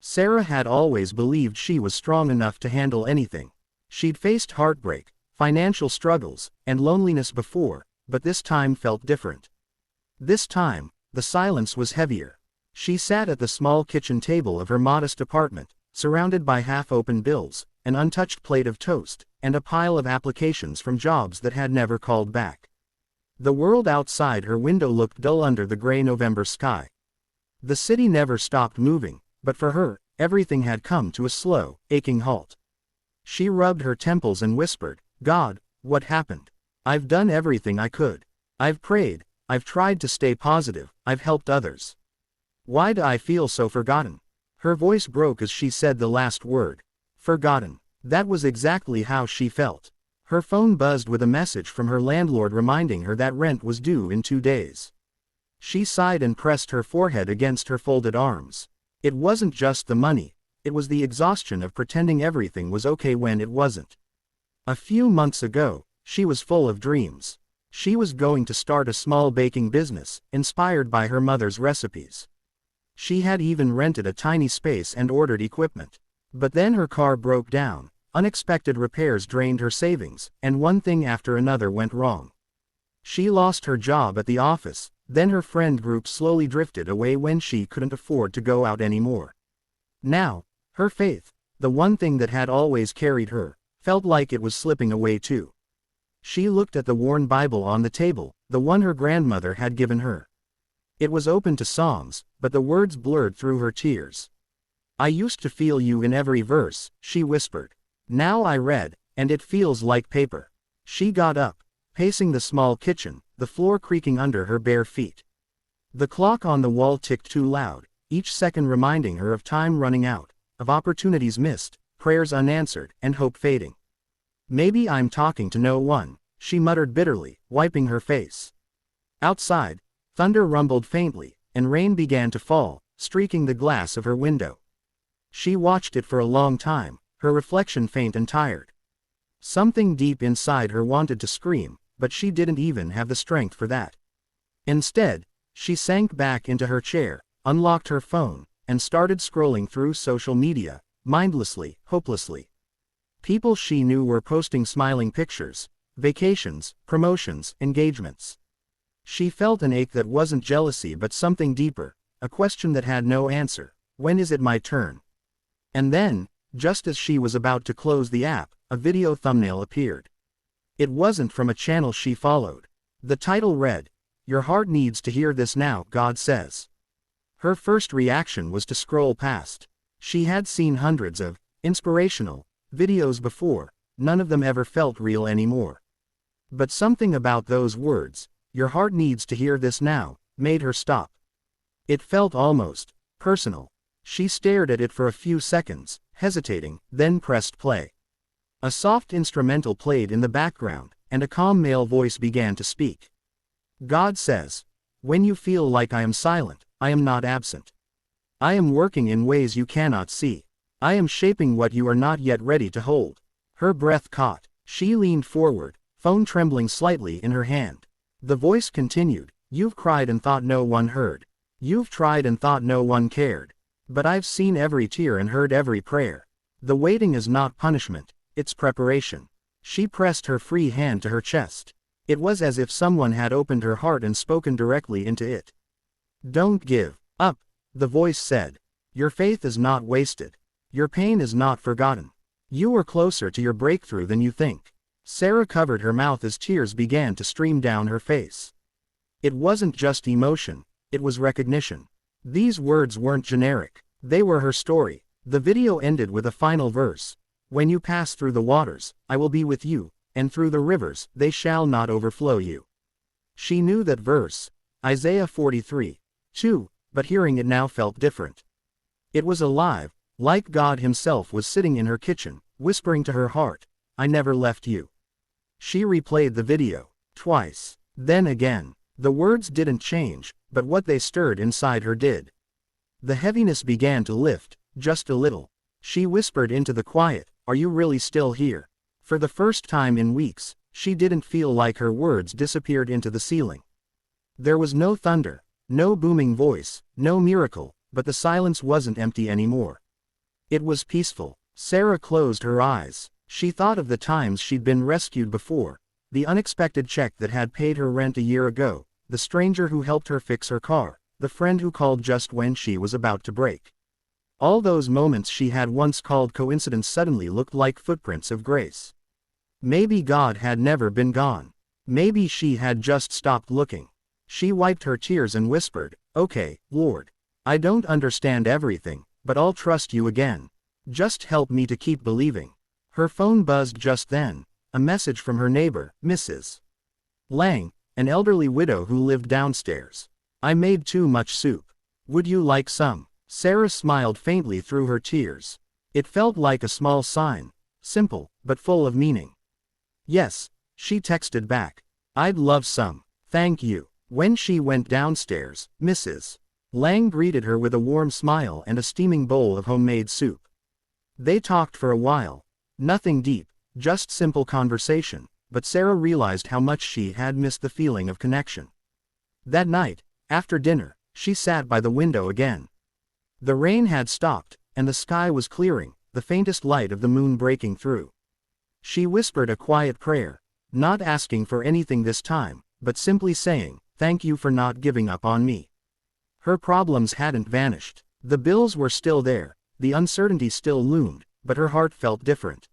Sarah had always believed she was strong enough to handle anything. She'd faced heartbreak, financial struggles, and loneliness before, but this time felt different. This time, the silence was heavier. She sat at the small kitchen table of her modest apartment, surrounded by half-open bills, an untouched plate of toast, and a pile of applications from jobs that had never called back. The world outside her window looked dull under the gray November sky. The city never stopped moving, but for her, everything had come to a slow, aching halt. She rubbed her temples and whispered, "God, what happened? I've done everything I could. I've prayed, I've tried to stay positive, I've helped others. Why do I feel so forgotten?" Her voice broke as she said the last word. Forgotten. That was exactly how she felt. Her phone buzzed with a message from her landlord reminding her that rent was due in 2 days. She sighed and pressed her forehead against her folded arms. It wasn't just the money, it was the exhaustion of pretending everything was okay when it wasn't. A few months ago, she was full of dreams. She was going to start a small baking business, inspired by her mother's recipes. She had even rented a tiny space and ordered equipment. But then her car broke down, unexpected repairs drained her savings, and one thing after another went wrong. She lost her job at the office, then her friend group slowly drifted away when she couldn't afford to go out anymore. Now, her faith, the one thing that had always carried her, felt like it was slipping away too. She looked at the worn Bible on the table, the one her grandmother had given her. It was open to Psalms, but the words blurred through her tears. "I used to feel you in every verse," she whispered. "Now I read, and it feels like paper." She got up, pacing the small kitchen, the floor creaking under her bare feet. The clock on the wall ticked too loud, each second reminding her of time running out, of opportunities missed, prayers unanswered, and hope fading. "Maybe I'm talking to no one," she muttered bitterly, wiping her face. Outside, thunder rumbled faintly, and rain began to fall, streaking the glass of her window. She watched it for a long time, her reflection faint and tired. Something deep inside her wanted to scream, but she didn't even have the strength for that. Instead, she sank back into her chair, unlocked her phone, and started scrolling through social media, mindlessly, hopelessly. People she knew were posting smiling pictures, vacations, promotions, engagements. She felt an ache that wasn't jealousy but something deeper, a question that had no answer. When is it my turn? And then, just as she was about to close the app, a video thumbnail appeared. It wasn't from a channel she followed. The title read, "Your heart needs to hear this now, God says." Her first reaction was to scroll past. She had seen hundreds of inspirational videos before, none of them ever felt real anymore. But something about those words, "Your heart needs to hear this now," made her stop. It felt almost personal. She stared at it for a few seconds, hesitating, then pressed play. A soft instrumental played in the background, and a calm male voice began to speak. "God says, when you feel like I am silent, I am not absent. I am working in ways you cannot see. I am shaping what you are not yet ready to hold." Her breath caught. She leaned forward, phone trembling slightly in her hand. The voice continued, "You've cried and thought no one heard. You've tried and thought no one cared. But I've seen every tear and heard every prayer. The waiting is not punishment, it's preparation." She pressed her free hand to her chest. It was as if someone had opened her heart and spoken directly into it. "Don't give up," the voice said. "Your faith is not wasted. Your pain is not forgotten. You are closer to your breakthrough than you think." Sarah covered her mouth as tears began to stream down her face. It wasn't just emotion, it was recognition. These words weren't generic, they were her story. The video ended with a final verse. "When you pass through the waters, I will be with you, and through the rivers, they shall not overflow you." She knew that verse, Isaiah 43:2, but hearing it now felt different. It was alive, like God Himself was sitting in her kitchen, whispering to her heart, "I never left you." She replayed the video, twice, then again. The words didn't change, but what they stirred inside her did. The heaviness began to lift, just a little. She whispered into the quiet, "Are you really still here?" For the first time in weeks, she didn't feel like her words disappeared into the ceiling. There was no thunder, no booming voice, no miracle, but the silence wasn't empty anymore. It was peaceful. Sarah closed her eyes. She thought of the times she'd been rescued before, the unexpected check that had paid her rent a year ago, the stranger who helped her fix her car, the friend who called just when she was about to break. All those moments she had once called coincidence suddenly looked like footprints of grace. Maybe God had never been gone. Maybe she had just stopped looking. She wiped her tears and whispered, "Okay, Lord. I don't understand everything, but I'll trust you again. Just help me to keep believing." Her phone buzzed just then, a message from her neighbor, Mrs. Lang, an elderly widow who lived downstairs. "I made too much soup. Would you like some?" Sarah smiled faintly through her tears. It felt like a small sign, simple, but full of meaning. "Yes," she texted back. "I'd love some. Thank you." When she went downstairs, Mrs. Lang greeted her with a warm smile and a steaming bowl of homemade soup. They talked for a while. Nothing deep, just simple conversation, but Sarah realized how much she had missed the feeling of connection. That night, after dinner, she sat by the window again. The rain had stopped, and the sky was clearing, the faintest light of the moon breaking through. She whispered a quiet prayer, not asking for anything this time, but simply saying, "Thank you for not giving up on me." Her problems hadn't vanished. The bills were still there, the uncertainty still loomed, but her heart felt different.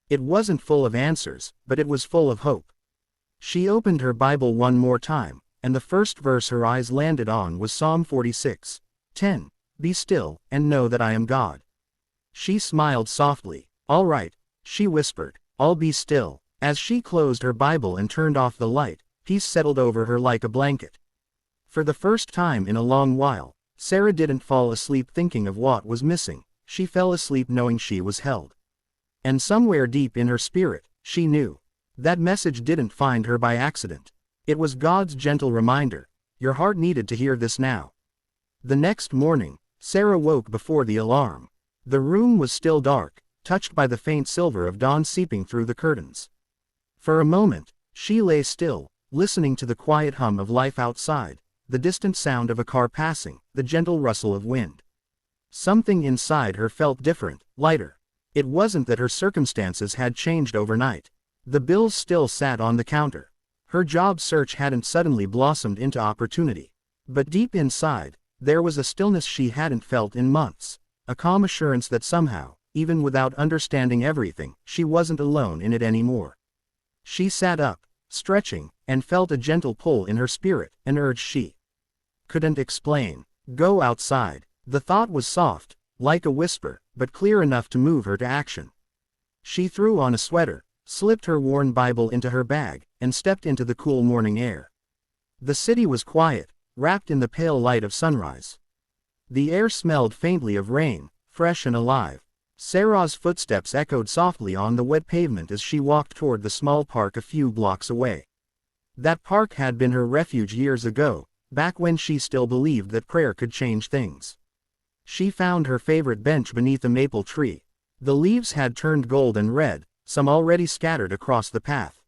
It wasn't full of answers, but it was full of hope. She opened her Bible one more time, and the first verse her eyes landed on was Psalm 46:10. "Be still, and know that I am God." She smiled softly. "All right," she whispered, "I'll be still." As she closed her Bible and turned off the light, peace settled over her like a blanket. For the first time in a long while, Sarah didn't fall asleep thinking of what was missing. She fell asleep knowing she was held. And somewhere deep in her spirit, she knew that message didn't find her by accident. It was God's gentle reminder, "Your heart needed to hear this now." The next morning, Sarah woke before the alarm. The room was still dark, touched by the faint silver of dawn seeping through the curtains. For a moment, she lay still, listening to the quiet hum of life outside, the distant sound of a car passing, the gentle rustle of wind. Something inside her felt different, lighter. It wasn't that her circumstances had changed overnight. The bills still sat on the counter. Her job search hadn't suddenly blossomed into opportunity. But deep inside, there was a stillness she hadn't felt in months, a calm assurance that somehow, even without understanding everything, she wasn't alone in it anymore. She sat up, stretching, and felt a gentle pull in her spirit, an urge she couldn't explain. "Go outside." The thought was soft, like a whisper, but clear enough to move her to action. She threw on a sweater, slipped her worn Bible into her bag, and stepped into the cool morning air. The city was quiet, wrapped in the pale light of sunrise. The air smelled faintly of rain, fresh and alive. Sarah's footsteps echoed softly on the wet pavement as she walked toward the small park a few blocks away. That park had been her refuge years ago, back when she still believed that prayer could change things. She found her favorite bench beneath a maple tree. The leaves had turned gold and red, some already scattered across the path.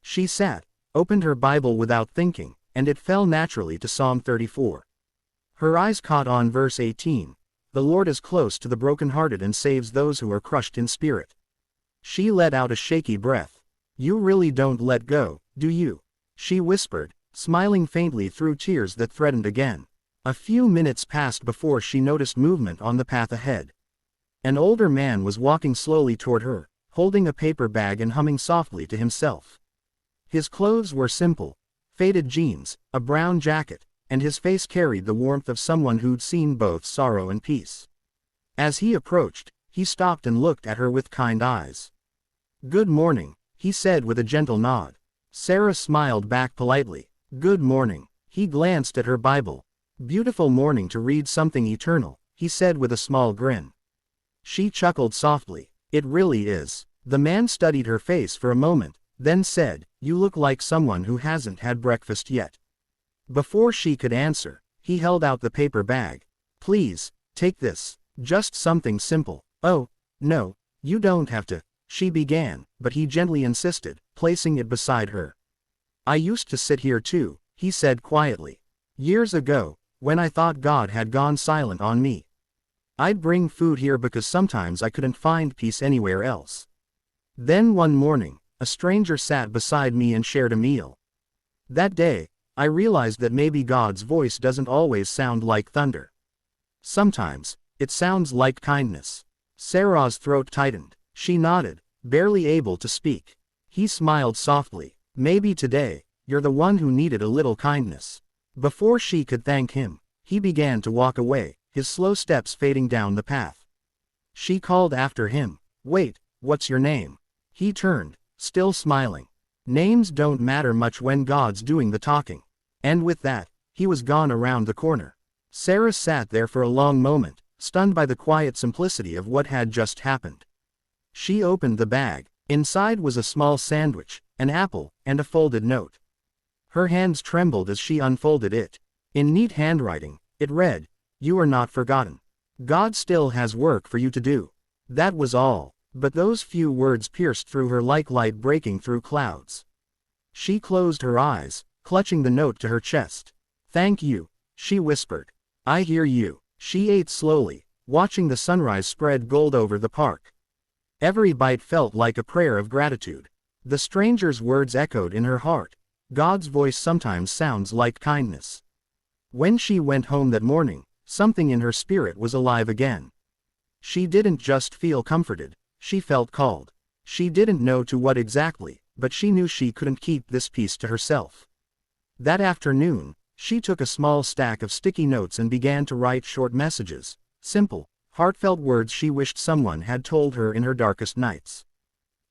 She sat, opened her Bible without thinking, and it fell naturally to Psalm 34. Her eyes caught on verse 18. "The Lord is close to the brokenhearted and saves those who are crushed in spirit." She let out a shaky breath. "You really don't let go, do you?" she whispered, smiling faintly through tears that threatened again. A few minutes passed before she noticed movement on the path ahead. An older man was walking slowly toward her, holding a paper bag and humming softly to himself. His clothes were simple, faded jeans, a brown jacket, and his face carried the warmth of someone who'd seen both sorrow and peace. As he approached, he stopped and looked at her with kind eyes. "Good morning," he said with a gentle nod. Sarah smiled back politely. "Good morning." He glanced at her Bible. "Beautiful morning to read something eternal," he said with a small grin. She chuckled softly. "It really is." The man studied her face for a moment, then said, "You look like someone who hasn't had breakfast yet." Before she could answer, he held out the paper bag. "Please, take this. Just something simple." "Oh, no, you don't have to," she began, but he gently insisted, placing it beside her. "I used to sit here too," he said quietly. "Years ago, when I thought God had gone silent on me. I'd bring food here because sometimes I couldn't find peace anywhere else. Then one morning, a stranger sat beside me and shared a meal. That day, I realized that maybe God's voice doesn't always sound like thunder. Sometimes, it sounds like kindness. Sarah's throat tightened. She nodded, barely able to speak. He smiled softly. Maybe today, you're the one who needed a little kindness. Before she could thank him, he began to walk away, his slow steps fading down the path. She called after him, "Wait, what's your name?" He turned, still smiling. Names don't matter much when God's doing the talking. And with that, he was gone around the corner. Sarah sat there for a long moment, stunned by the quiet simplicity of what had just happened. She opened the bag. Inside was a small sandwich, an apple, and a folded note. Her hands trembled as she unfolded it. In neat handwriting, it read, "You are not forgotten. God still has work for you to do." That was all, but those few words pierced through her like light breaking through clouds. She closed her eyes, clutching the note to her chest. "Thank you," she whispered. "I hear you." She ate slowly, watching the sunrise spread gold over the park. Every bite felt like a prayer of gratitude. The stranger's words echoed in her heart. God's voice sometimes sounds like kindness. When she went home that morning, something in her spirit was alive again. She didn't just feel comforted, she felt called. She didn't know to what exactly, but she knew she couldn't keep this peace to herself. That afternoon, she took a small stack of sticky notes and began to write short messages, simple, heartfelt words she wished someone had told her in her darkest nights.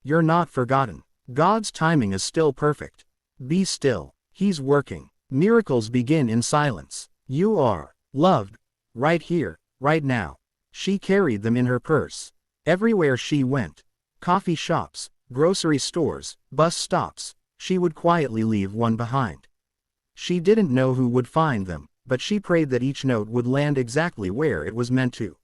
"You're not forgotten. God's timing is still perfect. Be still. He's working. Miracles begin in silence. You are loved. Right here, right now." She carried them in her purse. Everywhere she went, coffee shops, grocery stores, bus stops, she would quietly leave one behind. She didn't know who would find them, but she prayed that each note would land exactly where it was meant to.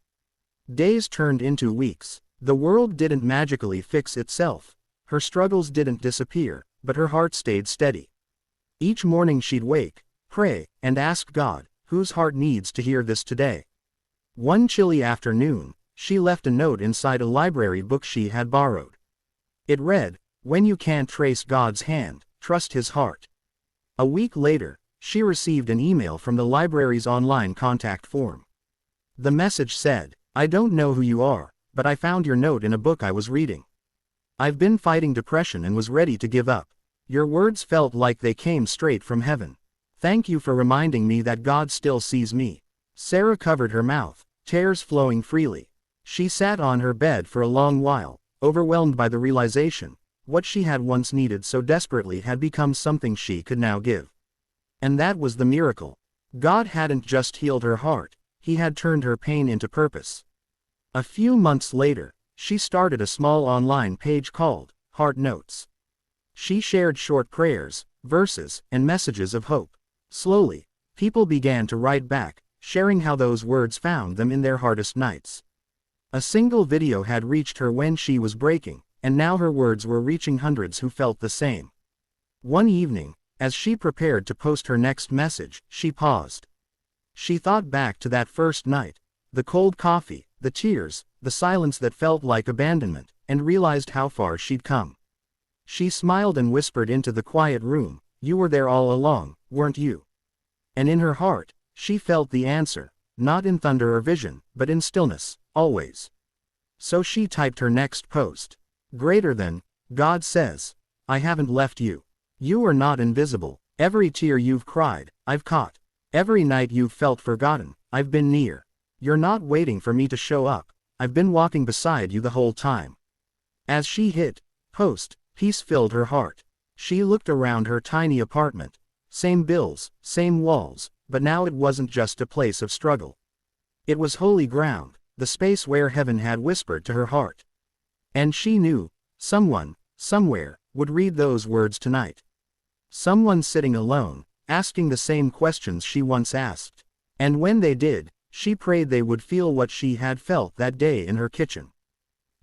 Days turned into weeks. The world didn't magically fix itself. Her struggles didn't disappear, but her heart stayed steady. Each morning she'd wake, pray, and ask God, whose heart needs to hear this today? One chilly afternoon, she left a note inside a library book she had borrowed. It read, "When you can't trace God's hand, trust His heart." A week later, she received an email from the library's online contact form. The message said, "I don't know who you are, but I found your note in a book I was reading. I've been fighting depression and was ready to give up. Your words felt like they came straight from heaven. Thank you for reminding me that God still sees me." Sarah covered her mouth, tears flowing freely. She sat on her bed for a long while, overwhelmed by the realization, what she had once needed so desperately had become something she could now give. And that was the miracle. God hadn't just healed her heart, He had turned her pain into purpose. A few months later, she started a small online page called Heart Notes. She shared short prayers, verses, and messages of hope. Slowly, people began to write back, sharing how those words found them in their hardest nights. A single video had reached her when she was breaking, and now her words were reaching hundreds who felt the same. One evening, as she prepared to post her next message, she paused. She thought back to that first night, the cold coffee, the tears, the silence that felt like abandonment, and realized how far she'd come. She smiled and whispered into the quiet room, "You were there all along, weren't you?" And in her heart, she felt the answer, not in thunder or vision, but in stillness, always. So she typed her next post. "Greater than, God says, I haven't left you. You are not invisible. Every tear you've cried, I've caught. Every night you've felt forgotten, I've been near. You're not waiting for me to show up, I've been walking beside you the whole time." As she hit post, peace filled her heart. She looked around her tiny apartment. Same bills, same walls, but now it wasn't just a place of struggle. It was holy ground, the space where heaven had whispered to her heart. And she knew, someone, somewhere, would read those words tonight. Someone sitting alone, asking the same questions she once asked. And when they did, she prayed they would feel what she had felt that day in her kitchen.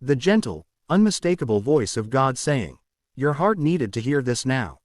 The gentle, unmistakable voice of God saying, "Your heart needed to hear this now."